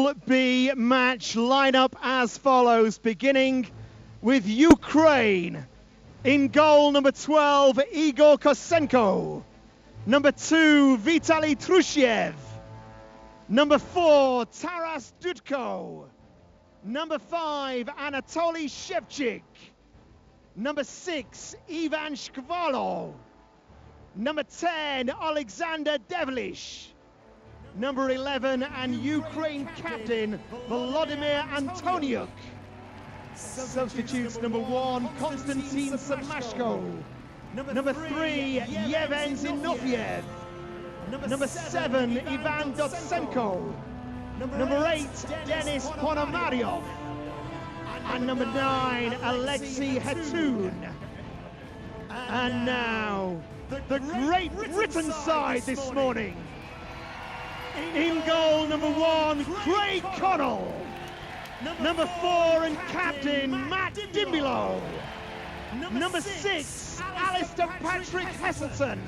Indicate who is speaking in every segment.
Speaker 1: Pool B match lineup as follows, beginning with Ukraine. In goal, number 12, Igor Kosenko. Number 2, Vitaly Trushiev. Number 4, Taras Dudko. Number 5, Anatoly Shevchik. Number 6, Ivan Shkvalov. Number 10, Alexander Devlish. Number 11, and Ukraine captain, Volodymyr Antoniuk. Substitutes, number 1, Konstantin Semashko. Number 3, Yevhen Zinoviev. Number 7, Ivan Dotsenko. Number 8, Denis Ponomaryov. And number 9, Alexei Hetun. And now, the Great Britain side this morning. In goal, number 1, Craig Connell. Number 4, and captain, Matt Dimbilow. Number 6, Alistair Patrick Heselton.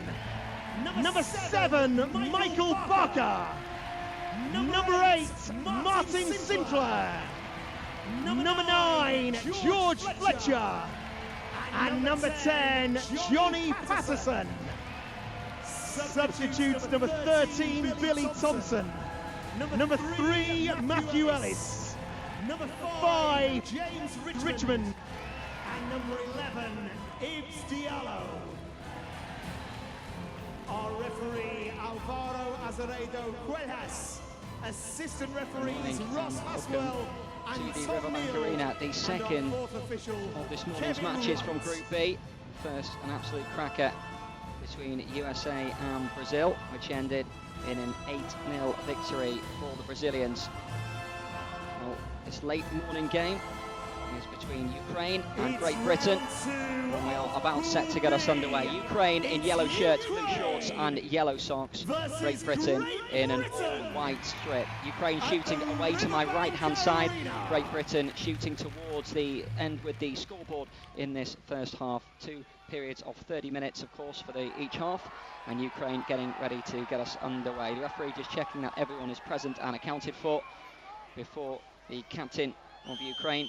Speaker 1: Number 7, Michael Barker. Number 8, Martin Sinclair. Number 9, George Fletcher. And number 10, Johnny Patterson. Substitutes, number 13, Billy Thompson. Number 3, Matthew Ellis. Number 5, James Richmond. And number 11, Ibs Diallo. Our referee, Alvaro Azeredo Cuellas. Assistant referees, Ross Haswell and
Speaker 2: to the
Speaker 1: Tom
Speaker 2: Riverbank
Speaker 1: Neal.
Speaker 2: Arena, the second of this morning's matches from Group B. First, an absolute cracker between USA and Brazil, which ended in an 8-0 victory for the Brazilians. Well, this late morning game is between Ukraine and Great Britain, and we are about set to get us underway. Ukraine in yellow shirts, blue shorts and yellow socks. Great Britain in an all-white strip. Ukraine shooting away to my right-hand side. Great Britain shooting towards the end with the scoreboard in this first half. 2 periods of 30 minutes, of course, for each half, and Ukraine getting ready to get us underway. The referee just checking that everyone is present and accounted for before the captain of Ukraine,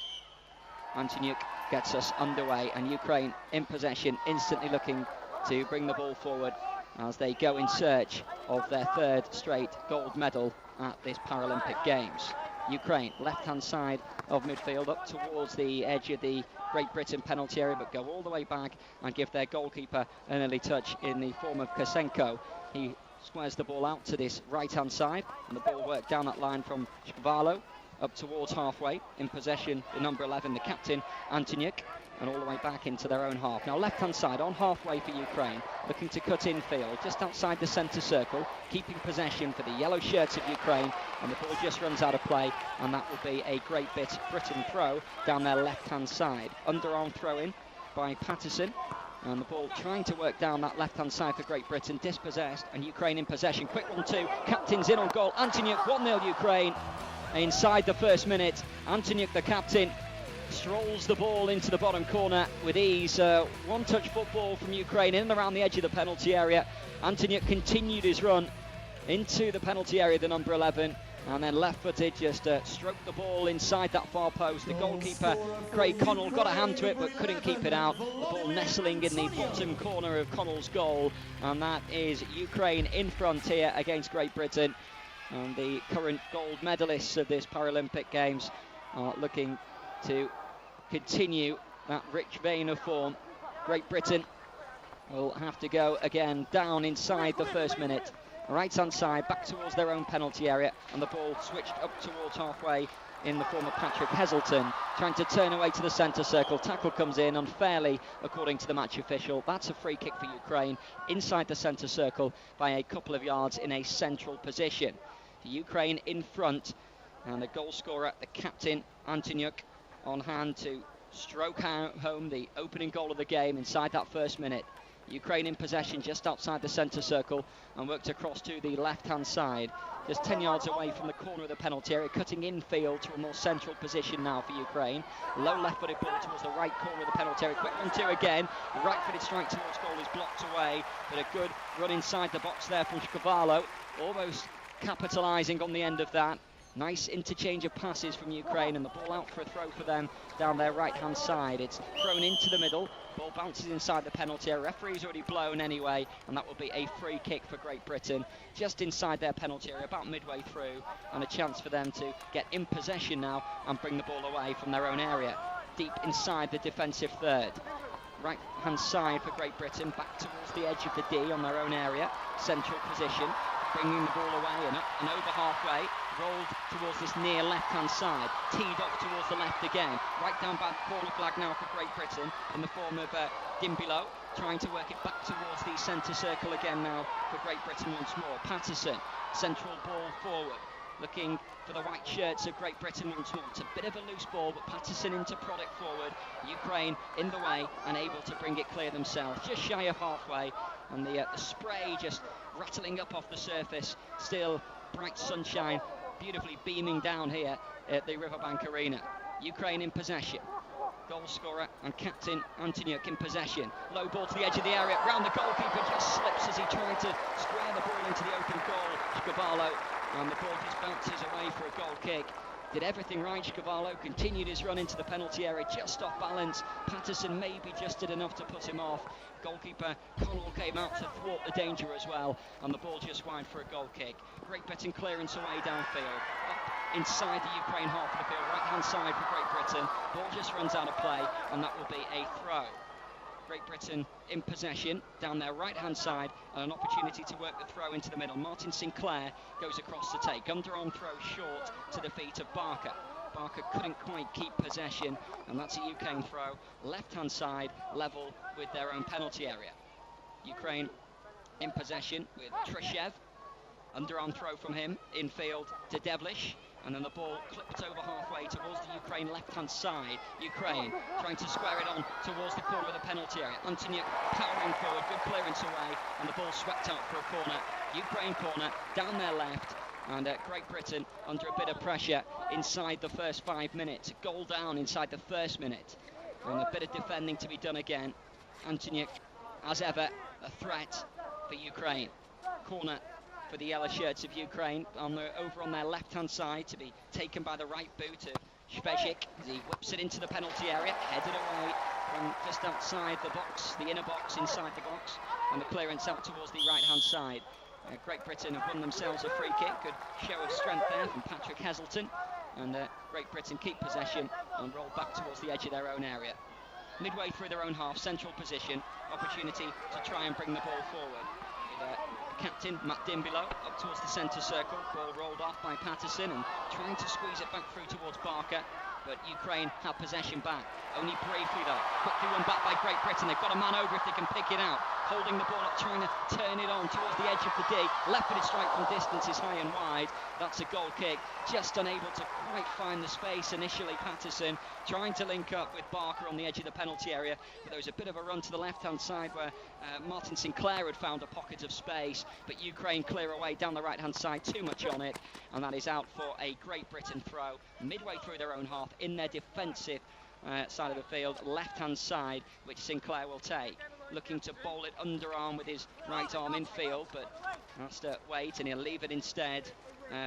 Speaker 2: Antoniuk, gets us underway, and Ukraine in possession, instantly looking to bring the ball forward as they go in search of their 3rd straight gold medal at this Paralympic Games. Ukraine, left-hand side of midfield, up towards the edge of the Great Britain penalty area, but go all the way back and give their goalkeeper an early touch in the form of Kosenko. He squares the ball out to this right-hand side, and the ball worked down that line from Shkvalov up towards halfway. In possession, the number 11, the captain, Antoniuk, and all the way back into their own half. Now left-hand side, on halfway for Ukraine, looking to cut infield, just outside the centre circle, keeping possession for the yellow shirts of Ukraine, and the ball just runs out of play, and that will be a Great Britain throw down their left-hand side. Underarm throw-in by Patterson, and the ball trying to work down that left-hand side for Great Britain, dispossessed, and Ukraine in possession. Quick 1-2, captain's in on goal, Antoniuk, 1-0 Ukraine. Inside the first minute, Antoniuk, the captain, strolls the ball into the bottom corner with ease. One-touch football from Ukraine in and around the edge of the penalty area. Antoniuk continued his run into the penalty area, the number 11, and then left-footed just stroked the ball inside that far post. The goalkeeper, Craig Connell, got a hand to it but couldn't keep it out. The ball nestling in the bottom corner of Connell's goal, and that is Ukraine in front here against Great Britain. And the current gold medalists of this Paralympic Games are looking to continue that rich vein of form. Great Britain will have to go again down inside the first minute. Right-hand side, back towards their own penalty area, and the ball switched up towards halfway in the form of Patrick Heselton, trying to turn away to the centre circle. Tackle comes in unfairly, according to the match official. That's a free kick for Ukraine inside the centre circle by a couple of yards in a central position. The Ukraine in front, and the goal scorer, the captain, Antoniuk, on hand to stroke home the opening goal of the game inside that first minute. Ukraine in possession just outside the centre circle and worked across to the left-hand side, just 10 yards away from the corner of the penalty area, cutting infield to a more central position now for Ukraine. Low left-footed ball towards the right corner of the penalty area. Quick 1-2 again. The right-footed strike towards goal is blocked away, but a good run inside the box there from Shkvalov, almost capitalising on the end of that. Nice interchange of passes from Ukraine, and the ball out for a throw for them down their right-hand side. It's thrown into the middle, ball bounces inside the penalty area. Referee's already blown anyway, and that will be a free kick for Great Britain, just inside their penalty area, about midway through, and a chance for them to get in possession now and bring the ball away from their own area, deep inside the defensive third. Right-hand side for Great Britain, back towards the edge of the D on their own area, central position, bringing the ball away and up and over halfway, rolled towards this near left-hand side, teed off towards the left again, right down by the corner flag now for Great Britain in the form of Dimbilo, trying to work it back towards the centre circle again now for Great Britain once more. Patterson, central ball forward, looking for the white shirts of Great Britain once more. It's a bit of a loose ball, but Patterson into product forward. Ukraine in the way and able to bring it clear themselves, just shy of halfway, and the spray just rattling up off the surface. Still bright sunshine, beautifully beaming down here at the Riverbank Arena. Ukraine in possession. Goal scorer and captain Antoniuk in possession. Low ball to the edge of the area, round the goalkeeper, just slips as he tried to square the ball into the open goal. Shkvarlo, and the ball just bounces away for a goal kick. Did everything right, Shkvarlo, continued his run into the penalty area, just off balance. Patterson maybe just did enough to put him off. Goalkeeper Connell came out to thwart the danger as well, and the ball just wide for a goal kick. Great Britain clearance away downfield, up inside the Ukraine half of the field, right-hand side for Great Britain. Ball just runs out of play, and that will be a throw. Great Britain in possession down their right-hand side, and an opportunity to work the throw into the middle. Martin Sinclair goes across to take. Underarm throw short to the feet of Barker. Barker couldn't quite keep possession, and that's a Ukraine throw. Left-hand side, level with their own penalty area. Ukraine in possession with Trishev. Underarm throw from him, infield to Devlish. And then the ball clipped over halfway towards the Ukraine left-hand side. Ukraine trying to square it on towards the corner of the penalty area. Antoniuk powering forward, good clearance away, and the ball swept out for a corner. Ukraine corner, down their left, and Great Britain under a bit of pressure inside the first 5 minutes. Goal down inside the first minute, and a bit of defending to be done again. Antoniuk, as ever, a threat for Ukraine. Corner for the yellow shirts of Ukraine, over on their left-hand side, to be taken by the right boot of Shvezik as he whips it into the penalty area, headed away from just outside the box, the inner box, inside the box, and the clearance out towards the right-hand side. Great Britain have won themselves a free kick, good show of strength there from Patrick Heselton, and Great Britain keep possession and roll back towards the edge of their own area. Midway through their own half, central position, opportunity to try and bring the ball forward. Captain Matt Dimbilo up towards the centre circle, ball rolled off by Patterson and trying to squeeze it back through towards Barker, but Ukraine have possession back, only briefly though. Quickly won back by Great Britain. They've got a man over if they can pick it out, holding the ball up, trying to turn it on towards the edge of the D. Left-footed strike from distance is high and wide. That's a goal kick, just unable to quite find the space initially. Patterson trying to link up with Barker on the edge of the penalty area, but there was a bit of a run to the left-hand side where Martin Sinclair had found a pocket of space, but Ukraine clear away down the right-hand side, too much on it, and that is out for a Great Britain throw midway through their own half in their defensive side of the field, left-hand side, which Sinclair will take. Looking to bowl it underarm with his right arm infield, but has to wait, and he'll leave it instead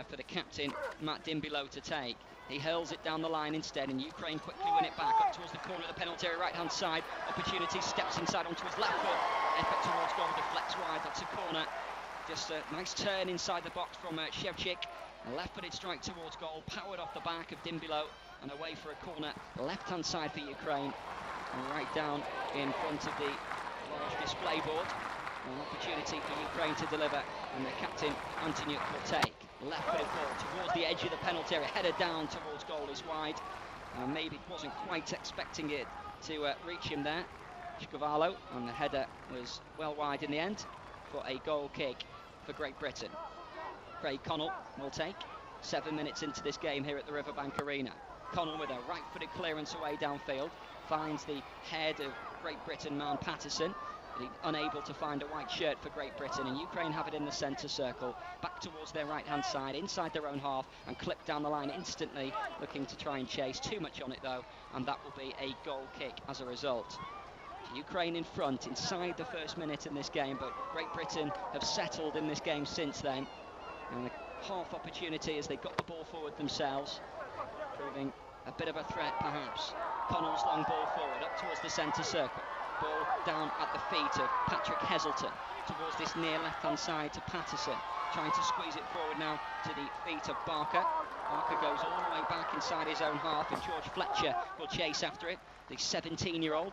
Speaker 2: for the captain, Matt Dimbilo, to take. He hurls it down the line instead, and Ukraine quickly win it back up towards the corner of the penalty area, right-hand side. Opportunity, steps inside onto his left foot. Effort towards goal, deflects wide. That's a corner. Just a nice turn inside the box from Shevchik. A left-footed strike towards goal, powered off the back of Dimbilo, and away for a corner, left-hand side for Ukraine. And right down in front of the large display board. An opportunity for Ukraine to deliver, and the captain, Antoniuk, will take. Left-footed ball towards the edge of the penalty area, headed down towards goal is wide. Maybe wasn't quite expecting it to reach him there. Shkvarlo, and the header was well wide in the end for a goal kick for Great Britain. Craig Connell will take. 7 minutes into this game here at the Riverbank Arena. Connell with a right-footed clearance away downfield, finds the head of Great Britain man Patterson, but he's unable to find a white shirt for Great Britain, and Ukraine have it in the centre circle, back towards their right-hand side, inside their own half, and clipped down the line instantly, looking to try and chase. Too much on it though, and that will be a goal kick as a result. Ukraine in front inside the first minute in this game, but Great Britain have settled in this game since then. And the half opportunity as they got the ball forward themselves, proving a bit of a threat perhaps. Connell's long ball forward up towards the centre circle. Ball down at the feet of Patrick Heselton towards this near left-hand side to Patterson, trying to squeeze it forward now to the feet of Barker. Barker goes all the way back inside his own half, and George Fletcher will chase after it, the 17-year-old,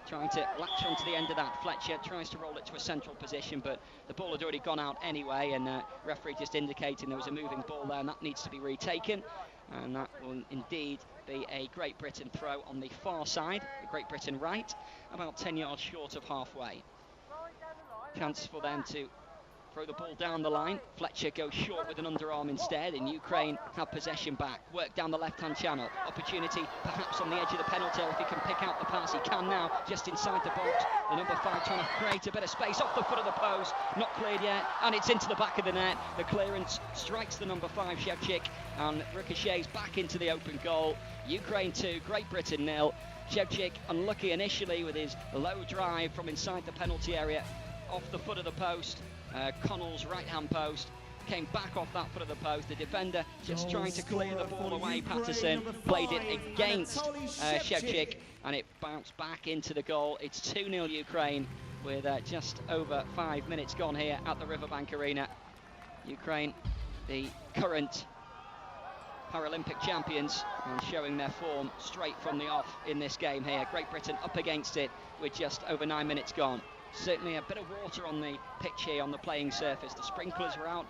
Speaker 2: trying to latch onto the end of that. Fletcher tries to roll it to a central position, but the ball had already gone out anyway, and referee just indicating there was a moving ball there, and that needs to be retaken. And that will indeed be a Great Britain throw on the far side, the Great Britain right, about 10 yards short of halfway. Chance for them to throw the ball down the line. Fletcher goes short with an underarm instead, and Ukraine have possession back. Work down the left-hand channel. Opportunity perhaps on the edge of the penalty area if he can pick out the pass. He can now, just inside the box. The number 5 trying to create a bit of space off the foot of the post. Not cleared yet, and it's into the back of the net. The clearance strikes the number 5, Shevchik, and ricochets back into the open goal. Ukraine 2, Great Britain 0. Shevchik unlucky initially with his low drive from inside the penalty area off the foot of the post. Connell's right-hand post came back off that foot of the post. The defender just trying to clear the ball away. Patterson played it against Shevchik, and it bounced back into the goal. It's 2-0 Ukraine with just over 5 minutes gone here at the Riverbank Arena. Ukraine, the current Paralympic champions, and showing their form straight from the off in this game here. Great Britain up against it with just over 9 minutes gone. Certainly a bit of water on the pitch here on the playing surface. The sprinklers were out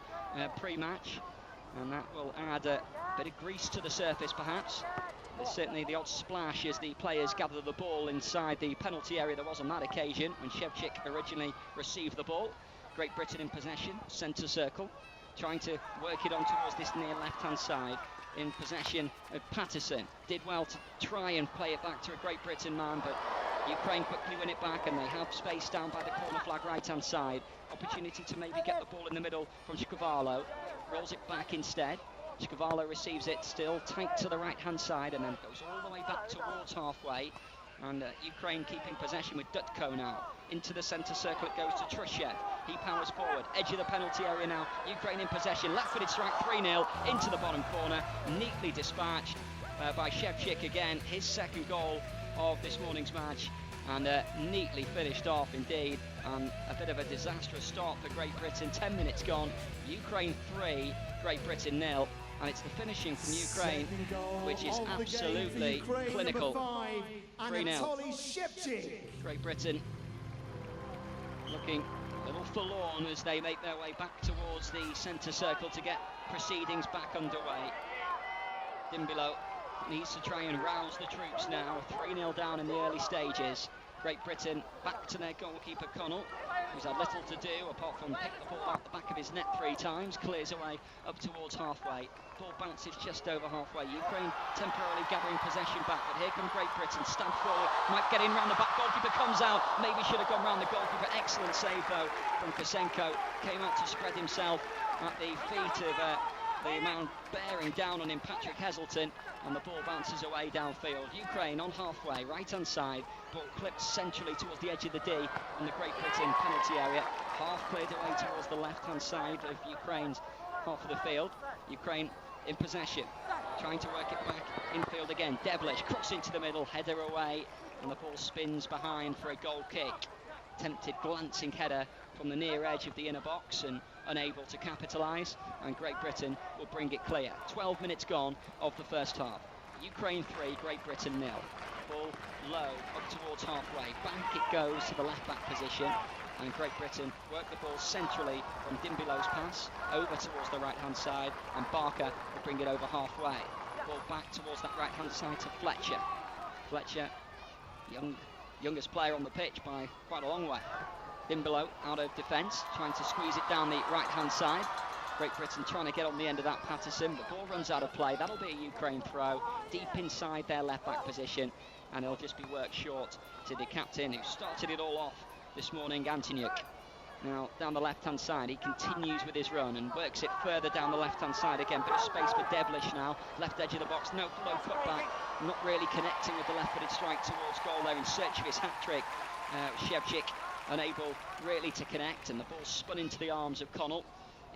Speaker 2: pre-match, and that will add a bit of grease to the surface perhaps. There's certainly the odd splash as the players gather the ball inside the penalty area. There was on that occasion when Shevchik originally received the ball. Great Britain in possession, centre circle, trying to work it on towards this near left-hand side. In possession of Patterson. Did well to try and play it back to a Great Britain man, but Ukraine quickly win it back, and they have space down by the corner flag right-hand side. Opportunity to maybe get the ball in the middle from Shkvarlo. Rolls it back instead. Shkvarlo receives it still tight to the right-hand side, and then goes all the way back towards halfway. And Ukraine keeping possession with Dutko now. Into the centre circle it goes to Trushev. He powers forward, edge of the penalty area now. Ukraine in possession, left-footed strike 3-0 into the bottom corner. Neatly dispatched by Shevchik again, his second goal of this morning's match. And neatly finished off indeed. And a bit of a disastrous start for Great Britain. 10 minutes gone, Ukraine 3, Great Britain 0. And it's the finishing from Ukraine, which is absolutely clinical. 3-0. Great Britain looking a little forlorn as they make their way back towards the centre circle to get proceedings back underway. Dimbilo needs to try and rouse the troops now. 3-0 down in the early stages. Great Britain back to their goalkeeper Connell, who's had little to do apart from pick the ball out the back of his net 3 times, clears away up towards halfway. Ball bounces just over halfway. Ukraine temporarily gathering possession back, but here come Great Britain, stamp forward, might get in round the back, goalkeeper comes out, maybe should have gone round the goalkeeper. Excellent save though from Kosenko, came out to spread himself at the feet of the man bearing down on him, Patrick Heselton, and the ball bounces away downfield. Ukraine on halfway, right-hand side, ball clipped centrally towards the edge of the D in the Great Britain penalty area. Half cleared away towards the left-hand side of Ukraine's half of the field. Ukraine in possession, trying to work it back infield again. Devlish cross into the middle, header away, and the ball spins behind for a goal kick. Tempted glancing header from the near edge of the inner box and unable to capitalise, and Great Britain will bring it clear. 12 minutes gone of the first half. Ukraine 3, Great Britain 0. Ball low up towards halfway. Back it goes to the left back position, and Great Britain work the ball centrally from Dimbilo's pass over towards the right hand side, and Barker will bring it over halfway. Ball back towards that right hand side to Fletcher. Fletcher, youngest player on the pitch by quite a long way. Dimbilo out of defence, trying to squeeze it down the right-hand side. Great Britain trying to get on the end of that Patterson. The ball runs out of play. That'll be a Ukraine throw, deep inside their left-back position, and it'll just be worked short to the captain who started it all off this morning, Antoniuk. Now, down the left-hand side, he continues with his run and works it further down the left-hand side again. Bit of space for Devlish now, left edge of the box, no low cutback, not really connecting with the left-footed strike towards goal there in search of his hat-trick. Shevchik unable really to connect, and the ball spun into the arms of Connell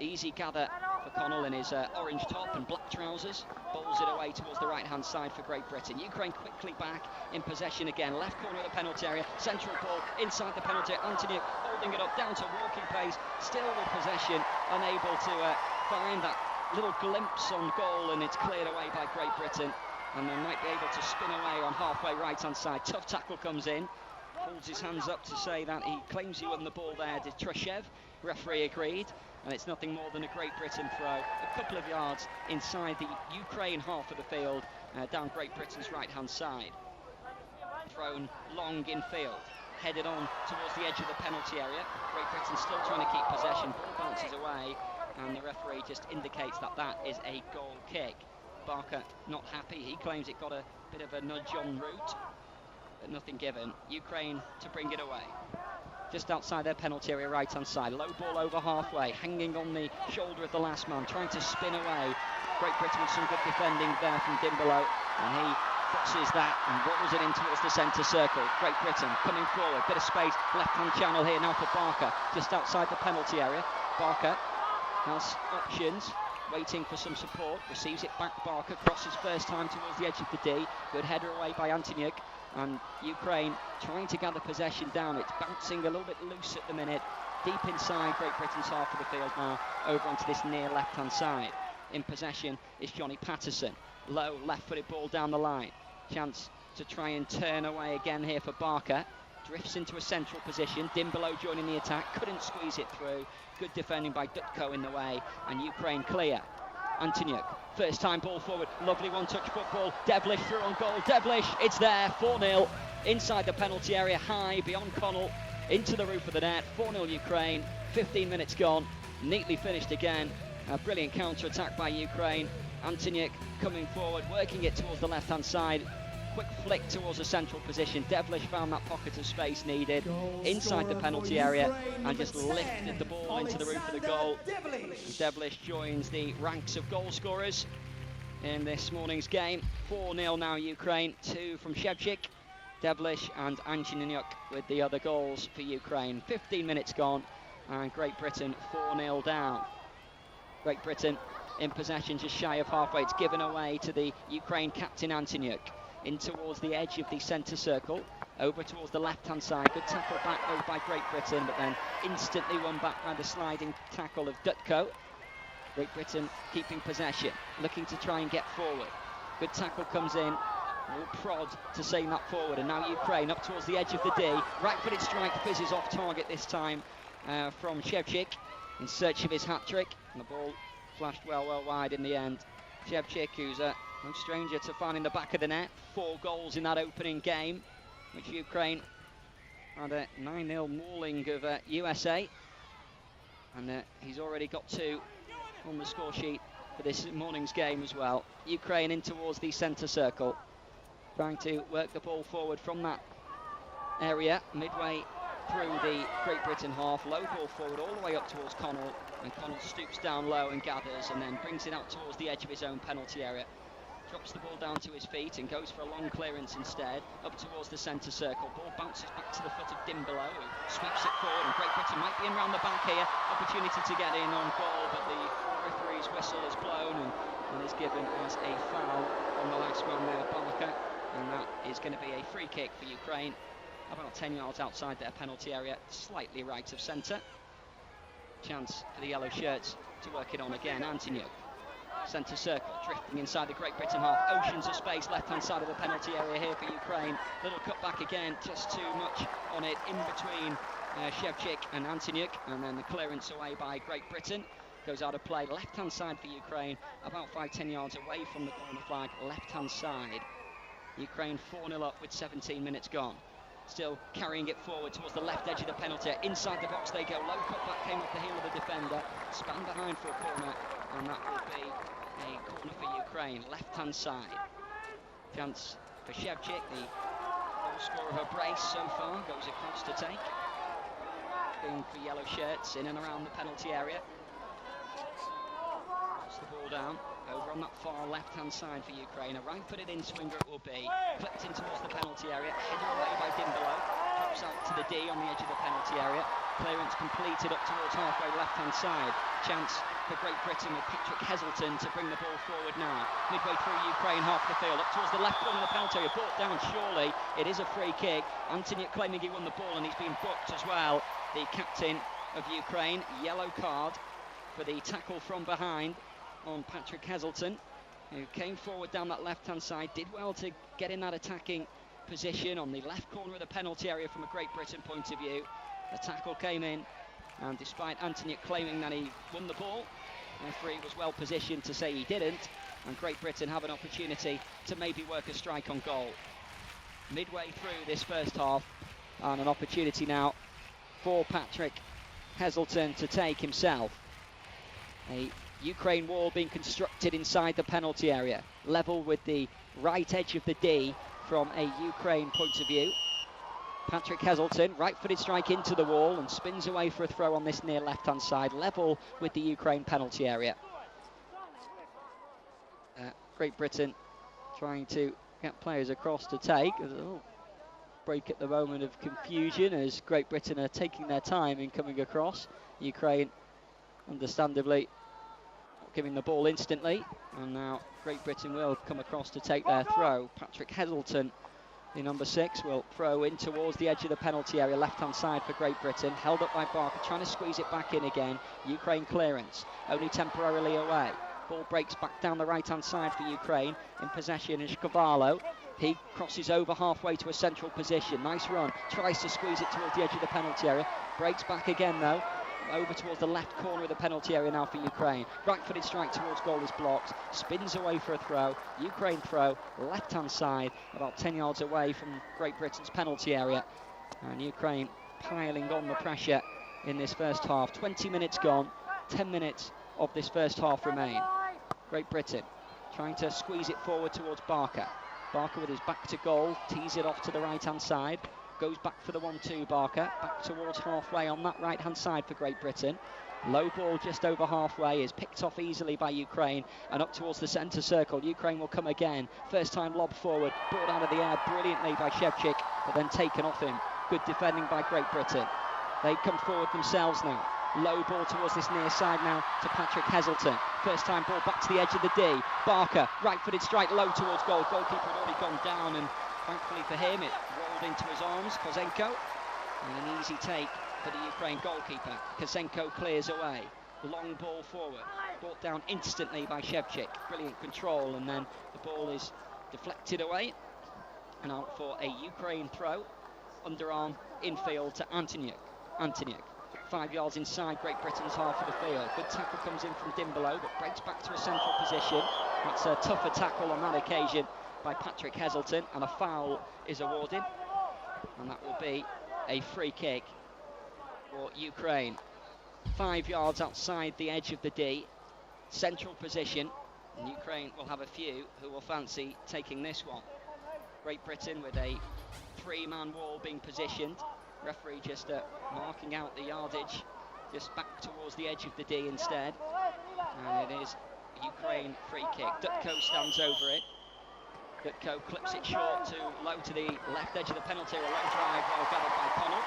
Speaker 2: Easy gather for Connell in his orange top and black trousers. Bowls it away towards the right-hand side for Great Britain. Ukraine quickly back in possession again. Left corner of the penalty area. Central ball inside the penalty area. Antony holding it up down to walking pace. Still with possession. Unable to find that little glimpse on goal, and it's cleared away by Great Britain. And they might be able to spin away on halfway right-hand side. Tough tackle comes in. Holds his hands up to say that he claims he won the ball there. Did Trushev? Referee agreed. And it's nothing more than a Great Britain throw, a couple of yards inside the Ukraine half of the field, down Great Britain's right-hand side. Thrown long in field, headed on towards the edge of the penalty area. Great Britain still trying to keep possession, ball bounces away, and the referee just indicates that that is a goal kick. Barker not happy, he claims it got a bit of a nudge en route, but nothing given. Ukraine to bring it away. Just outside their penalty area, right-hand side. Low ball over halfway, hanging on the shoulder of the last man, trying to spin away. Great Britain with some good defending there from Dimbelow, and he crosses that and rolls it in towards the centre circle. Great Britain coming forward, bit of space, left-hand channel here now for Barker, just outside the penalty area. Barker has options, waiting for some support, receives it back. Barker crosses first time towards the edge of the D. Good header away by Antonyuk. And Ukraine trying to gather possession down. It's bouncing a little bit loose at the minute. Deep inside Great Britain's half of the field now, over onto this near left-hand side. In possession is Johnny Patterson. Low left-footed ball down the line. Chance to try and turn away again here for Barker. Drifts into a central position. Dimbelow joining the attack. Couldn't squeeze it through. Good defending by Dutko in the way. And Ukraine clear. Antonyuk, first time ball forward, lovely one-touch football, Devlish through on goal, Devlish, it's there, 4-0, inside the penalty area, high, beyond Connell, into the roof of the net, 4-0 Ukraine, 15 minutes gone, neatly finished again, a brilliant counter-attack by Ukraine. Antonyuk coming forward, working it towards the left-hand side, quick flick towards the central position. Devlish found that pocket of space needed inside the penalty area and just lifted the ball into the roof of the goal. Devlish joins the ranks of goal scorers in this morning's game. 4-0 now Ukraine, 2 from Shevchik, Devlish and Antonyuk with the other goals for Ukraine. 15 minutes gone and Great Britain 4-0 down. Great Britain in possession just shy of halfway. It's given away to the Ukraine captain Antonyuk. In towards the edge of the centre circle, over towards the left-hand side. Good tackle back though by Great Britain, but then instantly won back by the sliding tackle of Dutko. Great Britain keeping possession, looking to try and get forward. Good tackle comes in, will prod to send that forward, and now Ukraine up towards the edge of the D. Right-footed strike fizzes off target this time from Shevchik in search of his hat-trick, and the ball flashed well wide in the end. Shevchik, who's no stranger to finding the back of the net. 4 goals in that opening game, which Ukraine had a 9-0 mauling of USA. And he's already got 2 on the score sheet for this morning's game as well. Ukraine in towards the centre circle, trying to work the ball forward from that area, midway through the Great Britain half. Low ball forward all the way up towards Connell, and Connell stoops down low and gathers, and then brings it out towards the edge of his own penalty area. Drops the ball down to his feet and goes for a long clearance instead, up towards the centre circle. Ball bounces back to the foot of Dimbelow, who sweeps it forward, and Great Britain might be in round the back here. Opportunity to get in on goal, but the referee's whistle is blown and is given as a foul on the last man there, Barker, and that is going to be a free kick for Ukraine, about 10 yards outside their penalty area, slightly right of centre. Chance for the yellow shirts to work it on again. Antonyuk, centre circle, drifting inside the Great Britain half. Oceans of space, left-hand side of the penalty area here for Ukraine. Little cut back again, just too much on it in between Shevchik and Antonyuk, and then the clearance away by Great Britain. Goes out of play, left-hand side for Ukraine, about 5-10 yards away from the corner flag, left-hand side. Ukraine 4-0 up with 17 minutes gone. Still carrying it forward towards the left edge of the penalty. Inside the box they go. Low cut back came off the heel of the defender. Span behind for a corner, and that will be a corner for Ukraine. Left-hand side. Chance for Shevchik, the goal scorer of a brace so far, goes across to take. Being for yellow shirts in and around the penalty area. Puts the ball down. Over on that far left-hand side for Ukraine. A right-footed in-swinger it will be. Clipped in towards the penalty area. Headed away by Dimbelow. Drops out to the D on the edge of the penalty area. Clearance completed up towards halfway left-hand side. chance for Great Britain with Patrick Heselton to bring the ball forward now. Midway through Ukraine, half the field, up towards the left corner of the penalty area, brought down surely. It is a free kick. Antonyuk claiming he won the ball, and he's been booked as well. The captain of Ukraine, yellow card for the tackle from behind on Patrick Heselton, who came forward down that left-hand side, did well to get in that attacking position on the left corner of the penalty area from a Great Britain point of view. The tackle came in, and despite Antonyuk claiming that he won the ball, the referee was well positioned to say he didn't, and Great Britain have an opportunity to maybe work a strike on goal. Midway through this first half, and an opportunity now for Patrick Heselton to take himself. A Ukraine wall being constructed inside the penalty area, level with the right edge of the D from a Ukraine point of view. Patrick Heselton, right-footed strike into the wall and spins away for a throw on this near left-hand side, level with the Ukraine penalty area. Great Britain trying to get players across to take. There's a little break at the moment of confusion as Great Britain are taking their time in coming across. Ukraine, understandably, giving the ball instantly, and now Great Britain will come across to take their throw. Patrick Heselton, the number 6, will throw in towards the edge of the penalty area, left-hand side for Great Britain, held up by Barker, trying to squeeze it back in again. Ukraine clearance, only temporarily away. Ball breaks back down the right-hand side for Ukraine, in possession is Cavallo. He crosses over halfway to a central position, nice run, tries to squeeze it towards the edge of the penalty area, breaks back again though, over towards the left corner of the penalty area now for Ukraine. Right-footed strike towards goal is blocked, spins away for a throw. Ukraine throw, left-hand side, about 10 yards away from Great Britain's penalty area. And Ukraine piling on the pressure in this first half. 20 minutes gone, 10 minutes of this first half remain. Great Britain trying to squeeze it forward towards Barker. Barker with his back to goal, tees it off to the right-hand side. Goes back for the 1-2, Barker, back towards halfway on that right-hand side for Great Britain. Low ball just over halfway is picked off easily by Ukraine and up towards the centre circle. Ukraine will come again. First time lob forward, brought out of the air brilliantly by Shevchik, but then taken off him. Good defending by Great Britain. They come forward themselves now. Low ball towards this near side now to Patrick Heselton. First time ball back to the edge of the D. Barker, right-footed strike low towards goal. Goalkeeper had already gone down, and thankfully for him it rolled into his arms. Kozenko, and an easy take for the Ukraine goalkeeper. Kozenko clears away. Long ball forward, brought down instantly by Shevchik. Brilliant control, and then the ball is deflected away and out for a Ukraine throw. Underarm infield to Antonyuk. 5 yards inside Great Britain's half of the field. Good tackle comes in from Dimbolo, but breaks back to a central position. That's a tougher tackle on that occasion by Patrick Heselton, and a foul is awarded, and that will be a free kick for Ukraine. 5 yards outside the edge of the D, central position, and Ukraine will have a few who will fancy taking this one. Great Britain with a 3-man wall being positioned. Referee just marking out the yardage just back towards the edge of the D instead, and it is Ukraine free kick. Dutko stands over it. Dutko clips it short to low to the left edge of the penalty, a low drive well gathered by Connell.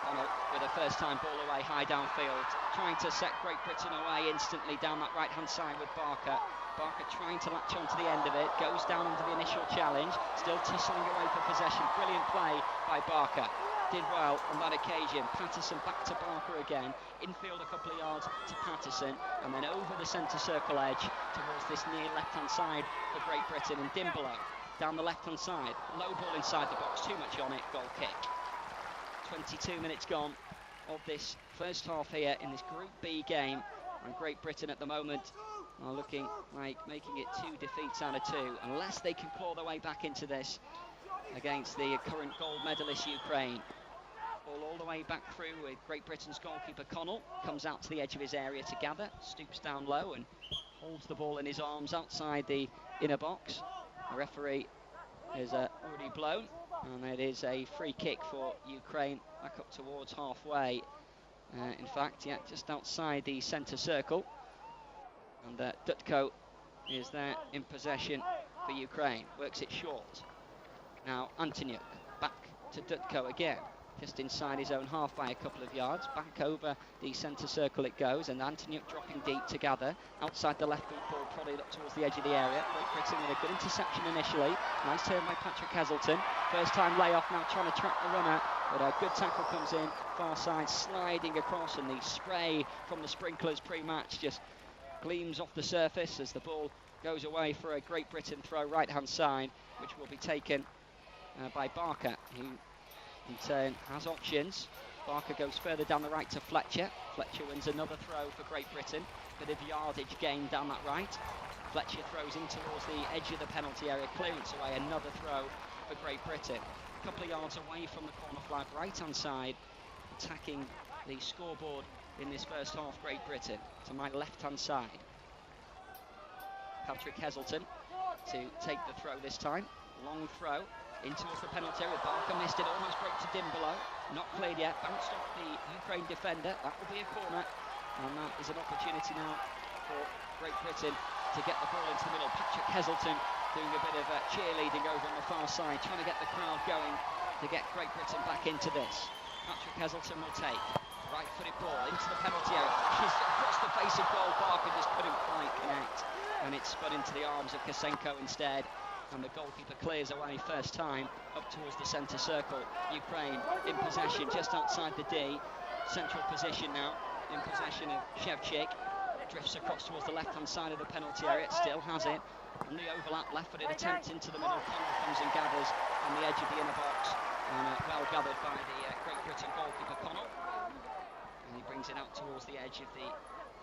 Speaker 2: Connell with a first time ball away high downfield, trying to set Great Britain away instantly down that right hand side with Barker. Barker trying to latch on to the end of it, goes down under the initial challenge, still tussling away for possession. Brilliant play by Barker, did well on that occasion. Patterson back to Barker again, infield a couple of yards to Patterson, and then over the centre circle edge towards this near left hand side for Great Britain, and Dimbolo down the left hand side, low ball inside the box, too much on it, goal kick. 22 minutes gone of this first half here in this Group B game, and Great Britain at the moment are looking like making it 2 defeats out of 2, unless they can claw their way back into this against the current gold medalist Ukraine. Ball all the way back through with Great Britain's goalkeeper Connell, comes out to the edge of his area to gather, stoops down low and holds the ball in his arms outside the inner box. The referee is already blown, and it is a free kick for Ukraine back up towards halfway. In fact, yeah, just outside the centre circle. And Dutko is there in possession for Ukraine, works it short. Now Antonyuk back to Dutko again. just inside his own half by a couple of yards. Back over the centre circle it goes, and Antoniuk dropping deep to gather. Outside the left boot ball, prodded up towards the edge of the area. Great Britain with a good interception initially. Nice turn by Patrick Heselton. First time layoff, now trying to track the runner. But a good tackle comes in, far side sliding across, and the spray from the sprinklers pre-match just gleams off the surface as the ball goes away for a Great Britain throw right hand side, which will be taken by Barker, who in turn has options. Barker goes further down the right to Fletcher. Fletcher wins another throw for Great Britain. Bit of yardage gain down that right. Fletcher throws in towards the edge of the penalty area, clearance away, another throw for Great Britain. A couple of yards away from the corner flag, right hand side, attacking the scoreboard in this first half, Great Britain, to my left hand side. Patrick Heselton to take the throw this time. Long throw in towards the penalty area. Barker missed it, almost broke to Dimbolo. Not cleared yet, bounced off the Ukraine defender. That will be a corner, and that is an opportunity now for Great Britain to get the ball into the middle. Patrick Heselton doing a bit of cheerleading over on the far side, trying to get the crowd going to get Great Britain back into this. Patrick Heselton will take right-footed ball into the penalty area. Flashes across the face of goal. Barker just couldn't quite connect, and it spun into the arms of Kosenko instead. And the goalkeeper clears away first time up towards the centre circle. Ukraine in possession just outside the D. Central position now, in possession of Shevchik. Drifts across towards the left-hand side of the penalty area. It still has it. On the overlap, left-footed attempt into the middle. Connell comes and gathers on the edge of the inner box. And well gathered by the Great Britain goalkeeper Connell. And he brings it out towards the edge of the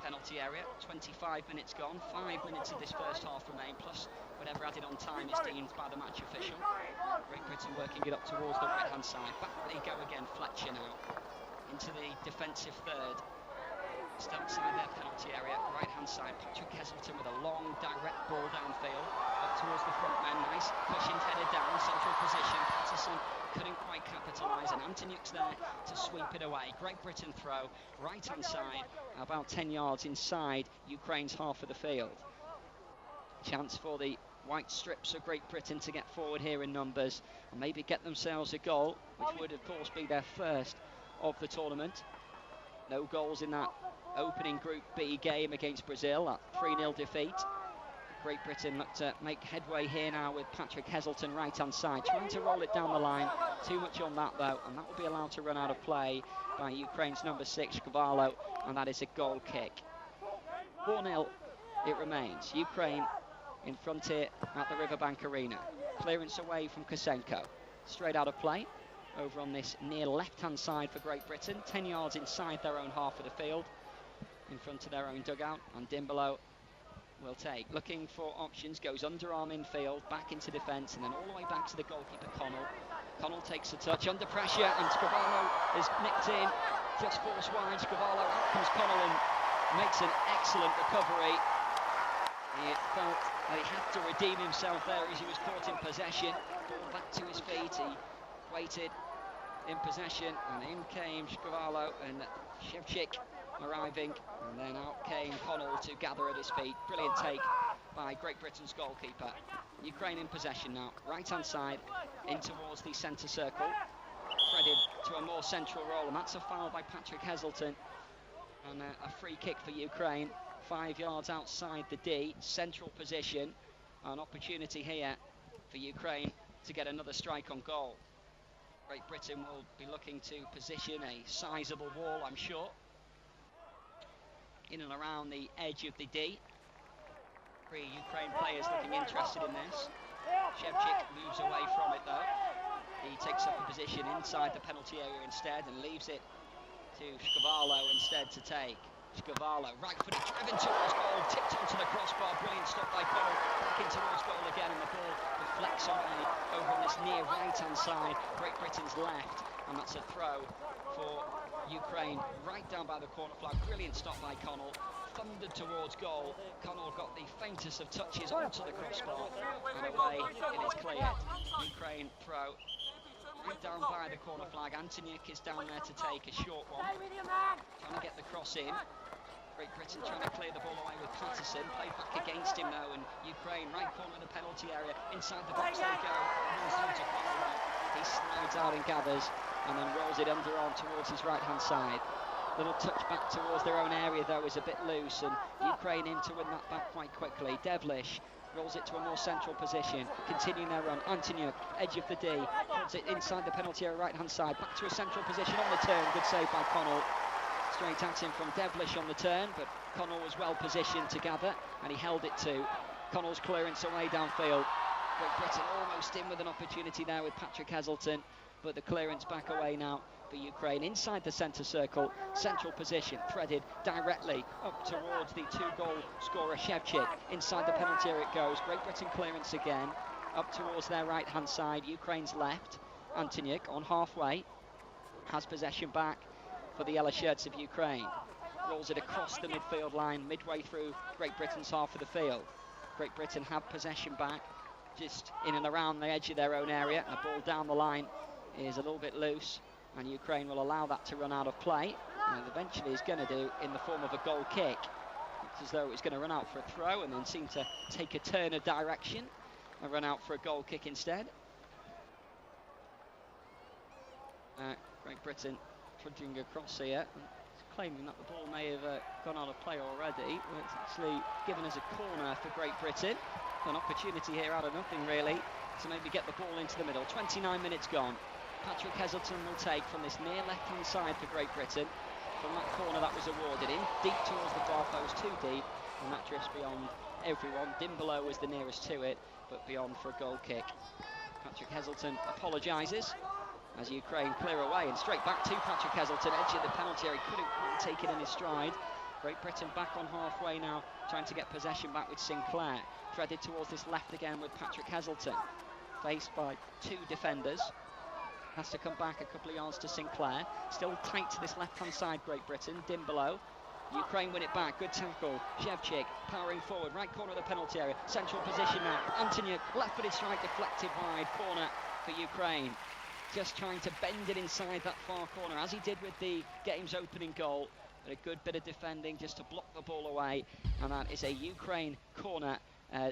Speaker 2: penalty area. 25 minutes gone, 5 minutes of this first half remain, plus whatever added on time is deemed by the match official. Great Britain working it up towards the right hand side. Back they go again, Fletcher now into the defensive third, just outside their penalty area, right hand side. Patrick Heselton with a long direct ball downfield up towards the front man. Nice pushing header down, central position. Patterson couldn't quite capitalise, and Antoniuk's there to sweep it away. Great Britain throw, right hand side, about 10 yards inside Ukraine's half of the field. Chance for the white strips of Great Britain to get forward here in numbers and maybe get themselves a goal, which would of course be their first of the tournament. No goals in that opening Group B game against Brazil, that 3-0 defeat. Great Britain look to make headway here now with Patrick Heselton right hand side, trying to roll it down the line. Too much on that though, and that will be allowed to run out of play by Ukraine's number 6 Cavallo, and that is a goal kick. 4-0 it remains. Ukraine in front here at the Riverbank Arena. Clearance away from Kosenko, straight out of play over on this near left hand side for Great Britain, 10 yards inside their own half of the field, in front of their own dugout, and Dimbolo will take. Looking for options, goes underarm infield, back into defence, and then all the way back to the goalkeeper Connell. Connell takes a touch under pressure, and Scavallo is nicked in, just forced wide. Scavallo, out comes Connell and makes an excellent recovery. He felt that he had to redeem himself there as he was caught in possession. Ball back to his feet, he waited in possession, and in came Scavallo and Shevchik arriving, and then out came Connell to gather at his feet. Brilliant take by Great Britain's goalkeeper. Ukraine in possession now, right hand side in towards the centre circle, threaded to a more central role, and that's a foul by Patrick Heselton, and a free kick for Ukraine, 5 yards outside the D, central position. An opportunity here for Ukraine to get another strike on goal. Great Britain will be looking to position a sizable wall, I'm sure, in and around the edge of the D. 3 Ukraine players looking interested in this. Shevchik moves away from it though. He takes up a position inside the penalty area instead and leaves it to Scavallo instead to take. Scavallo, right footed, driven towards goal, tipped onto the crossbar, brilliant stop by Connell, back in towards goal again, and the ball deflects away over on this near right hand side, Great Britain's left, and that's a throw for Ukraine right down by the corner flag. Brilliant stop by Connell, thundered towards goal. Connell got the faintest of touches onto the crossbar, and away it is cleared. Ukraine throw right down by the corner flag. Antoniuk is down there to take a short one, trying to get the cross in. Great Britain trying to clear the ball away with Patterson, played back against him though, and Ukraine right corner of the penalty area, inside the box they go, he slides out and gathers, and then rolls it underarm towards his right-hand side. Little touch back towards their own area, though, is a bit loose, and Ukraine in to win that back quite quickly. Devlish rolls it to a more central position, continuing their run. Antonyuk, edge of the D, puts it inside the penalty area, right-hand side, back to a central position on the turn. Good save by Connell. Straight at him from Devlish on the turn, but Connell was well positioned to gather, and he held it to Connell's clearance away downfield. Great Britain almost in with an opportunity there with Patrick Heselton, but the clearance back away now for Ukraine inside the centre circle, central position, threaded directly up towards the 2-goal scorer Shevchik. Inside the penalty area it goes. Great Britain clearance again, up towards their right-hand side, Ukraine's left. Antonyuk on halfway, has possession back for the yellow shirts of Ukraine. Rolls it across the midfield line, midway through Great Britain's half of the field. Great Britain have possession back, just in and around the edge of their own area. The ball down the line is a little bit loose, and Ukraine will allow that to run out of play, and eventually is going to do in the form of a goal kick. It's as though it was going to run out for a throw and then seem to take a turn of direction and run out for a goal kick instead. Great Britain trudging across here, claiming that the ball may have gone out of play already. Well, it's actually given as a corner for Great Britain. An opportunity here out of nothing, really, to maybe get the ball into the middle. 29 minutes gone. Patrick Heselton will take from this near left-hand side for Great Britain, from that corner that was awarded in, deep towards the far post, too deep, and that drifts beyond everyone. Dimbelow was the nearest to it, but beyond for a goal kick. Patrick Heselton apologises as Ukraine clear away, and straight back to Patrick Heselton, edge of the penalty area, couldn't quite take it in his stride. Great Britain back on halfway now, trying to get possession back with Sinclair. Threaded towards this left again with Patrick Heselton, faced by two defenders. Has to come back a couple of yards to Sinclair. Still tight to this left-hand side, Great Britain. Dimbelow. Ukraine win it back. Good tackle. Shevchik powering forward. Right corner of the penalty area. Central position now. Antonyuk, left-footed strike deflected wide. Corner for Ukraine. Just trying to bend it inside that far corner, as he did with the game's opening goal. But a good bit of defending just to block the ball away. And that is a Ukraine corner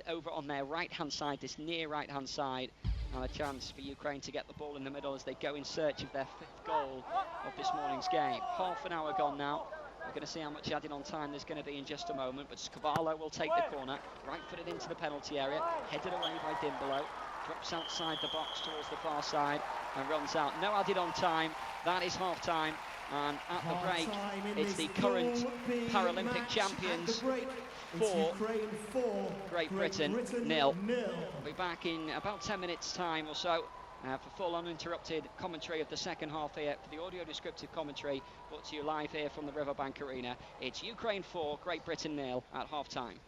Speaker 2: over on their right-hand side, this near right-hand side. And a chance for Ukraine to get the ball in the middle as they go in search of their 5th goal of this morning's game. Half an hour gone now. We're going to see how much added on time there's going to be in just a moment, but Scavallo will take the corner, right-footed into the penalty area, headed away by Dimbelow, drops outside the box towards the far side and runs out. No added on time. That is half-time, and at the break, it's the current Paralympic champions 4, Great Britain 0. We'll be back in about 10 minutes' time or so for full uninterrupted commentary of the second half here, for the audio descriptive commentary brought to you live here from the Riverbank Arena. It's Ukraine 4, Great Britain 0 at half-time.